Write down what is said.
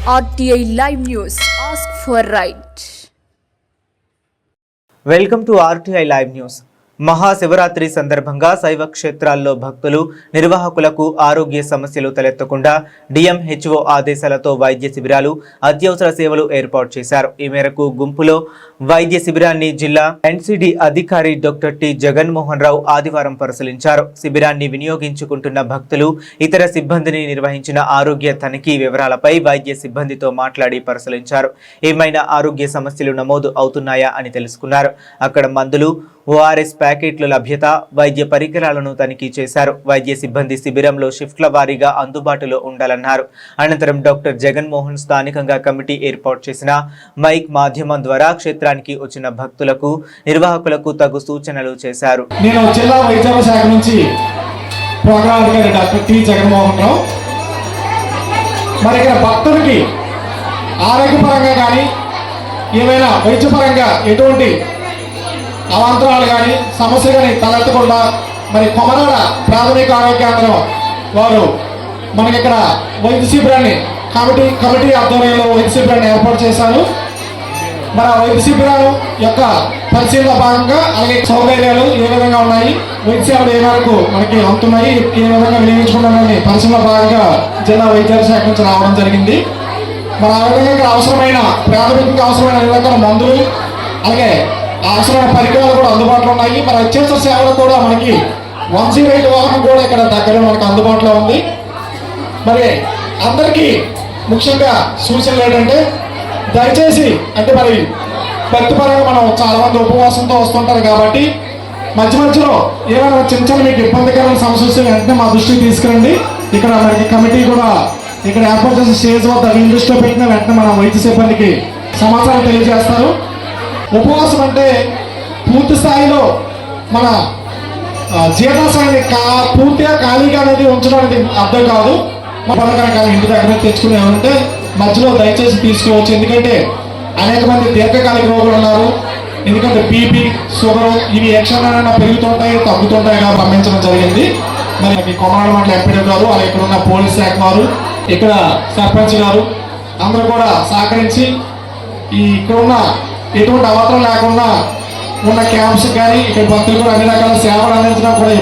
RTI Live News. Ask for right. Welcome to RTI Live News. Mahashivratri సందర్భంగా శైవ క్షేత్రాల్లో భక్తులు నిర్వాహకులకు ఆరోగ్య సమస్యలు తలెత్తకుండా DMHO ఆదేశాలతో వైద్య శిబిరాలు అత్యవసర సేవలు ఏర్పాటు చేశారు. ఈ మేరకు గుంపులో వైద్య శిబిరాన్ని జిల్లా NCD అధికారి డాక్టర్ టి జగన్మోహన్ రావు ఆదివారం పరిశీలించారు. శిబిరాన్ని వినియోగించుకుంటున్న భక్తులు ఇతర సిబ్బందిని నిర్వహించిన ఆరోగ్య తనిఖీ వివరాలపై వైద్య సిబ్బందితో మాట్లాడి పరిశీలించారు. ఏమైనా ఆరోగ్య సమస్యలు నమోదు అవుతున్నాయా అని తెలుసుకున్నారు. అక్కడ మందులు, ORS ప్యాకెట్ల లభ్యత, వైద్య పరికరాలను తనిఖీ చేశారు. వైద్య సిబ్బంది శిబిరంలో షిఫ్ట్ల వారీగా అందుబాటులో ఉండాలన్నారు. అనంతరం డాక్టర్ జగన్మోహన్ స్థానికంగా కమిటీ ఏర్పాటు చేసిన మైక్ మాధ్యమం ద్వారా క్షేత్రానికి వచ్చిన భక్తులకు, నిర్వాహకులకు తగు సూచనలు చేశారు. నేను జిల్లా వైద్య శాఖ నుంచి ప్రోగ్రామ్ అధికారి డాక్టర్ టి జగన్మోహన్ రావు. మరి ఇక్కడ భక్తులకి ఆరోగ్యపరంగా కానీ ఏమైనా వైద్యపరంగా ఎటువంటి అవాంతరాలు కానీ సమస్య కానీ తలెత్తకుండా మరి కొమరాడ ప్రాథమిక ఆరోగ్య కేంద్రం వారు మనకి ఇక్కడ వైద్య శిబిరాన్ని కమిటీ ఆధ్వర్యంలో వైద్య శిబిరాన్ని ఏర్పాటు చేశారు. మన వైద్య శిబిరాలు యొక్క పరిశీలన భాగంగా అలాగే సౌకర్యాలు ఏ విధంగా ఉన్నాయి, వైద్య సేవలు ఏ మేరకు మనకి అందుతున్నాయి, ఏ విధంగా వినియోగించుకుంటామని పరిశీలన భాగంగా జిల్లా వైద్య శాఖ నుంచి రావడం జరిగింది. మన ఆ విధంగా ఇక్కడ అవసరమైన ప్రాథమికంగా అవసరమైన విధంగా మందులు అలాగే అవసరమైన పరికరాలు కూడా అందుబాటులో ఉన్నాయి. మన అత్యవసర సేవలు కూడా మనకి 108 వాహనం కూడా ఇక్కడ దగ్గర మనకు అందుబాటులో ఉంది. మరి అందరికీ ముఖ్యంగా సూచనలు ఏంటంటే దయచేసి అంటే మరి భక్తిపరంగా మనం చాలా మంది ఉపవాసంతో వస్తుంటారు కాబట్టి మధ్యలో ఏమైనా చిన్న మీకు ఇబ్బందికరమైన సమస్యలు వెంటనే మా దృష్టికి తీసుకురండి. ఇక్కడ మనకి కమిటీ కూడా ఇక్కడ ఏర్పాటు చేసిన స్టేజ్ వద్ద దృష్టిలో పెట్టిన వెంటనే మన వైద్య సిబ్బందికి సమాచారం తెలియజేస్తారు. ఉపవాసం అంటే పూర్తి స్థాయిలో మన జీర్ణాశయాన్ని పూర్తిగా ఖాళీగా అనేది ఉంచడం అనేది అర్థం కాదు. మన ఇంటి దగ్గర తెచ్చుకునే ఉంటే మధ్యలో దయచేసి తీసుకోవచ్చు. ఎందుకంటే అనేక మంది దీర్ఘకాలిక రోగులు ఉన్నారు. ఎందుకంటే BP, షుగర్ ఇవి ఎక్షణైనా పెరుగుతుంటాయి, తగ్గుతుంటాయి కాబట్టి పంపించడం జరిగింది. మరి కొమరాడ మండల ఎంపీడీ గారు, అలాగే ఇక్కడ ఉన్న పోలీస్ శాఖ వారు, ఇక్కడ సర్పంచ్ గారు అందరూ కూడా సహకరించి ఇక్కడ ఉన్న ఎటువంటి అవసరం లేకుండా ఉన్న క్యాంప్స్ కానీ ఇక్కడ భక్తులు కూడా అన్ని రకాల సేవలు అందించడం కూడా